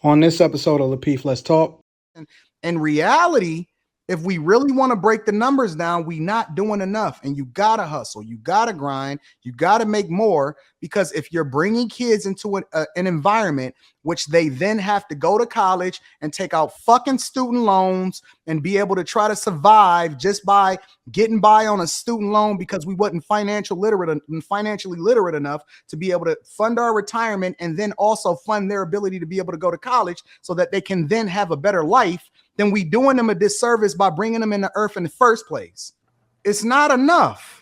On this episode of Lapeef, Let's Talk. In reality, if we really want to break the numbers down, we not doing enough. And you got to hustle. You got to grind. You got to make more, because if you're bringing kids into an environment which they then have to go to college and take out fucking student loans and be able to try to survive just by getting by on a student loan because we wasn't financially literate enough to be able to fund our retirement and then also fund their ability to be able to go to college so that they can then have a better life, then we doing them a disservice by bringing them into earth in the first place. It's not enough.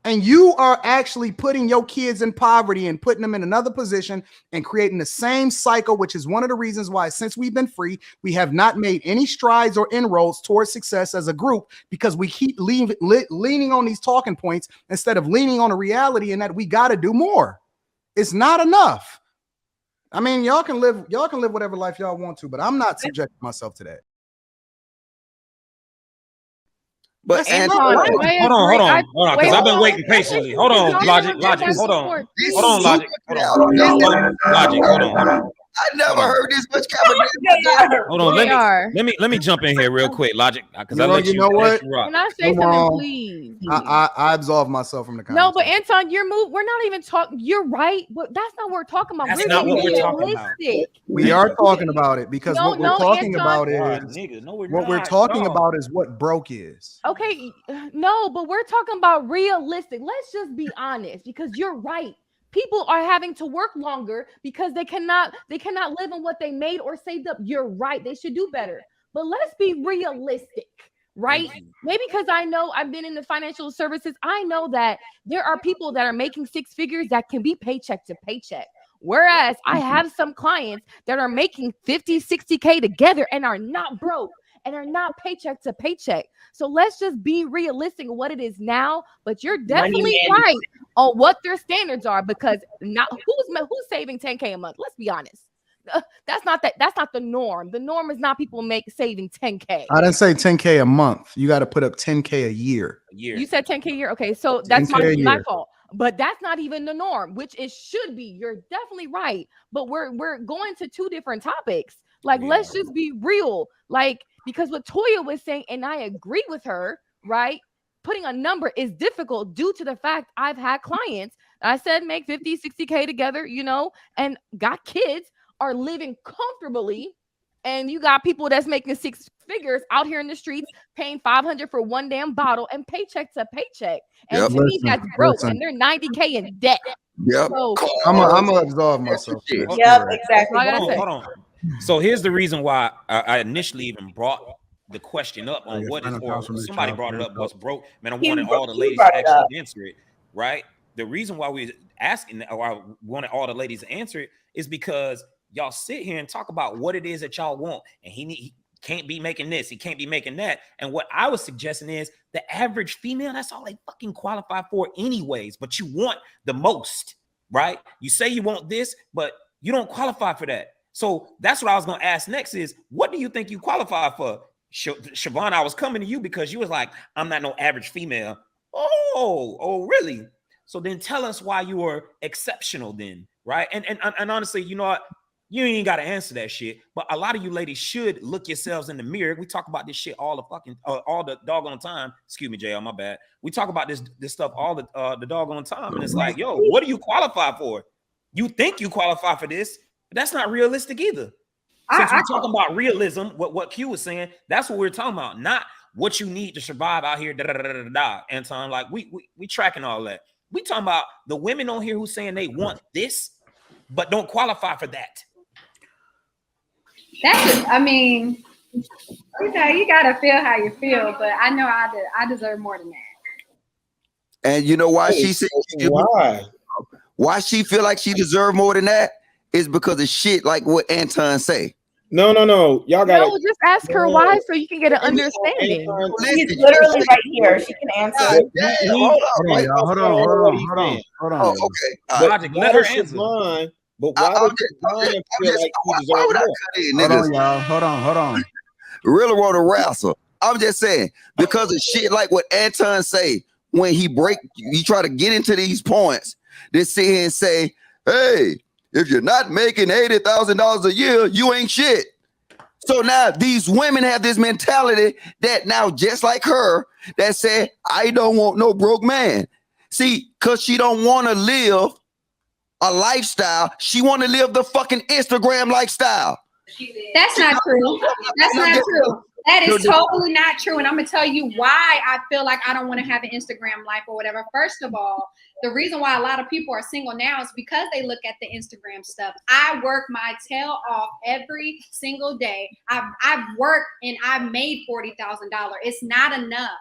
And you are actually putting your kids in poverty and putting them in another position and creating the same cycle, which is one of the reasons why, since we've been free, we have not made any strides or inroads towards success as a group, because we keep leaning on these talking points instead of leaning on a reality and that we got to do more. It's not enough. I mean, y'all can live whatever life y'all want to, but I'm not subjecting myself to that. But Anton, hold on, because I've been waiting patiently. Hold on, Logic, hold on, Logic, hold on. I never heard this much conversation. Hold on, let me jump in here real quick, Logic, because you know what? Can I say something, please? I absolve myself from the conversation. No, but Anton, we're not even talking. You're right. That's not what we're talking about. That's not what we're talking about. We are talking about it because what we're talking about is what broke is. Okay, no, but we're talking about realistic. Let's just be honest, because you're right. People are having to work longer because they cannot live on what they made or saved up. You're right. They should do better. But let's be realistic, right? Maybe because I know I've been in the financial services. I know that there are people that are making six figures that can be paycheck to paycheck. Whereas I have some clients that are making 50, 60K together and are not broke and are not paycheck to paycheck. So let's just be realistic of what it is now. But you're definitely right on what their standards are, because not who's saving 10K a month. Let's be honest. That's not the norm. The norm is not people saving 10K. I didn't say 10K a month. You got to put up 10K a year. You said 10K a year. Okay, so that's my fault. But that's not even the norm, which it should be. You're definitely right. But we're going to two different topics. Like, let's just be real. Like, because what Toya was saying, and I agree with her, right? Putting a number is difficult due to the fact I've had clients, I said, make 50, 60K together, and got kids, are living comfortably. And you got people that's making six figures out here in the streets, paying $500 for one damn bottle and paycheck to paycheck. And to me, that's broke. And they're 90K in debt. Yep. So, I'm gonna absolve myself. Yep, exactly. Hold on. So here's the reason why I initially even brought the question up on what is, or somebody brought it up, what's broke. Man, I wanted all the ladies to actually answer it, right? The reason why we're asking, or I wanted all the ladies to answer it, is because y'all sit here and talk about what it is that y'all want, and he can't be making this, he can't be making that. And what I was suggesting is the average female, that's all they fucking qualify for anyways, but you want the most, right? You say you want this, but you don't qualify for that. So that's what I was going to ask next is, what do you think you qualify for? Siobhan, I was coming to you because you was like, I'm not no average female. Oh, really? So then tell us why you were exceptional then, right? And honestly, you know what? You ain't got to answer that shit. But a lot of you ladies should look yourselves in the mirror. We talk about this shit all the doggone time. Excuse me, JL, my bad. We talk about this stuff all the doggone time. And it's like, yo, what do you qualify for? You think you qualify for this, but that's not realistic either. Since we're talking about realism, what Q was saying, that's what we're talking about, not what you need to survive out here. Anton, like we tracking all that. We talking about the women on here who saying they want this, but don't qualify for that. I mean, you gotta feel how you feel, but I know I deserve more than that. And you know why she said why she feel like she deserve more than that is because of shit like what Anton say. No. Y'all gotta just ask her why so you can get an understanding. She's literally right here. She can answer. Hold on. Oh, okay. Logic, let her answer. But why would you feel like you deserve more? Hold on. Really want to wrestle. I'm just saying, because of shit like what Anton say, when he try to get into these points, they sit here and say, hey, If you're not making $80,000 a year, you ain't shit. So now these women have this mentality that now, just like her, that said, I don't want no broke man. See, because she don't want to live a lifestyle. She want to live the fucking Instagram lifestyle. That's not true. That's not true. That is totally not true. And I'm going to tell you why I feel like I don't want to have an Instagram life or whatever. First of all, the reason why a lot of people are single now is because they look at the Instagram stuff. I work my tail off every single day. I've worked and I've made $40,000. It's not enough.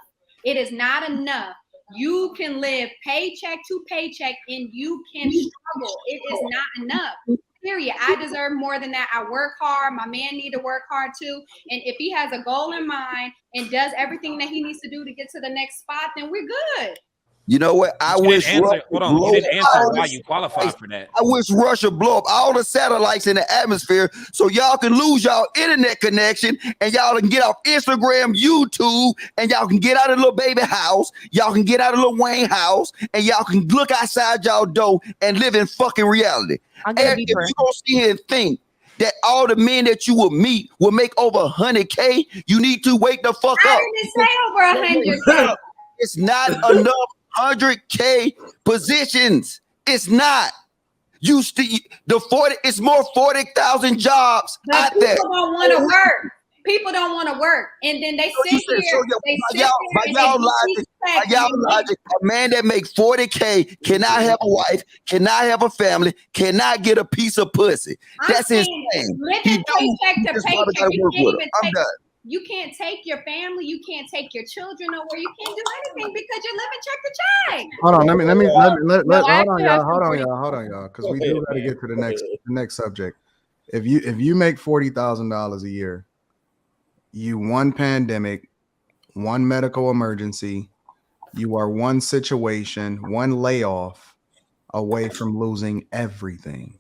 It is not enough. You can live paycheck to paycheck and you can struggle. It is not enough. Period. I deserve more than that. I work hard. My man need to work hard too. And if he has a goal in mind and does everything that he needs to do to get to the next spot, then we're good. You know what? I wish you didn't answer why you qualify for that. I wish Russia blow up all the satellites in the atmosphere so y'all can lose y'all internet connection and y'all can get off Instagram, YouTube, and y'all can get out of the little baby house. Y'all can get out of the little Wayne house and y'all can look outside y'all door and live in fucking reality. And if you don't see and think that all the men that you will meet will make over 100K, you need to wake the fuck up. I didn't say over 100K. It's not enough 100K positions. It's not. It's more 40,000 jobs out there. People don't want to work. People don't want to work, and then they sit here. By y'all logic, a man that makes 40K cannot have a wife, cannot have a family, cannot get a piece of pussy. That's insane. Living paycheck to paycheck. You can't take your family, you can't take your children nowhere, you can't do anything because you're living check to check. Hold on, hold on, y'all, because we do got to get to the next subject. If you make $40,000 a year, you one pandemic, one medical emergency, you are one situation, one layoff away from losing everything.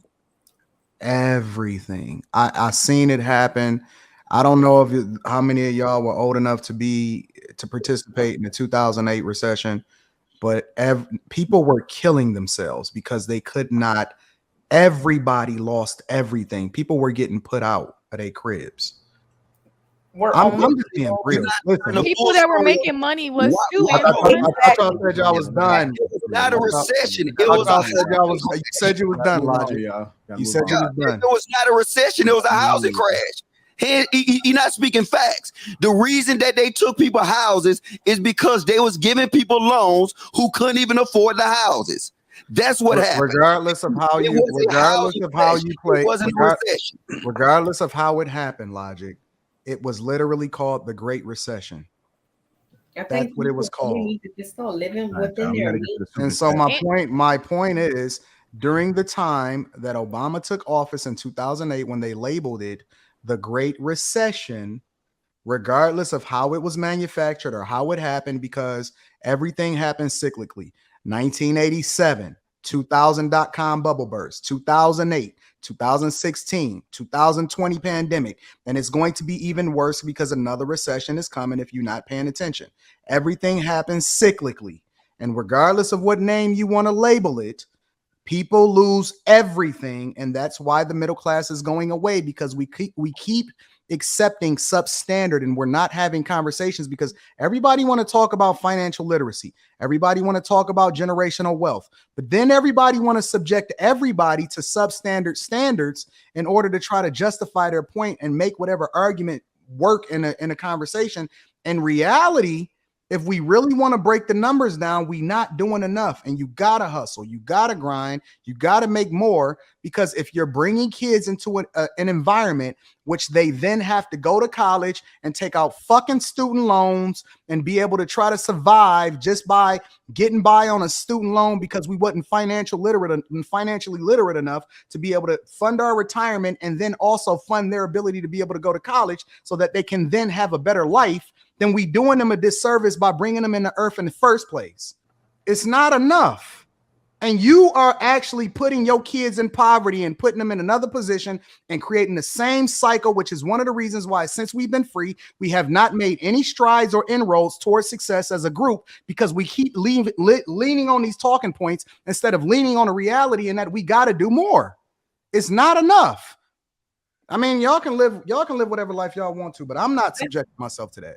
Everything. I seen it happen. I don't know how many of y'all were old enough to participate in the 2008 recession, but people were killing themselves because they could not. Everybody lost everything. People were getting put out of their cribs. I'm just being real. Listen, people that were making money was too. I thought y'all said y'all was done. It was not a recession. You said you was done, Logic. You said you was done. It was not a recession. It was a housing crash. He not speaking facts. The reason that they took people houses is because they was giving people loans who couldn't even afford the houses. That's what happened. Regardless of how you play, regardless of how it happened, Logic, it was literally called the Great Recession. That's what it was called. We need to just start living within there. And so my point is, during the time that Obama took office in 2008, when they labeled it the Great Recession, regardless of how it was manufactured or how it happened, because everything happened cyclically. 1987, 2000.com bubble burst, 2008, 2016, 2020 pandemic, and it's going to be even worse because another recession is coming if you're not paying attention. Everything happens cyclically, and regardless of what name you want to label it, people lose everything, and that's why the middle class is going away, because we keep accepting substandard, and we're not having conversations because everybody want to talk about financial literacy. Everybody want to talk about generational wealth, but then everybody want to subject everybody to substandard standards in order to try to justify their point and make whatever argument work in a conversation. In reality, if we really want to break the numbers down, we not doing enough, and you gotta hustle, you gotta grind, you gotta make more, because if you're bringing kids into an environment which they then have to go to college and take out fucking student loans and be able to try to survive just by getting by on a student loan because we wasn't financially literate enough to be able to fund our retirement and then also fund their ability to be able to go to college so that they can then have a better life, then we doing them a disservice by bringing them into earth in the first place. It's not enough. And you are actually putting your kids in poverty and putting them in another position and creating the same cycle, which is one of the reasons why, since we've been free, we have not made any strides or inroads towards success as a group, because we keep leaning on these talking points instead of leaning on a reality, and that we got to do more. It's not enough. I mean, y'all can live whatever life y'all want to, but I'm not subjecting myself to that.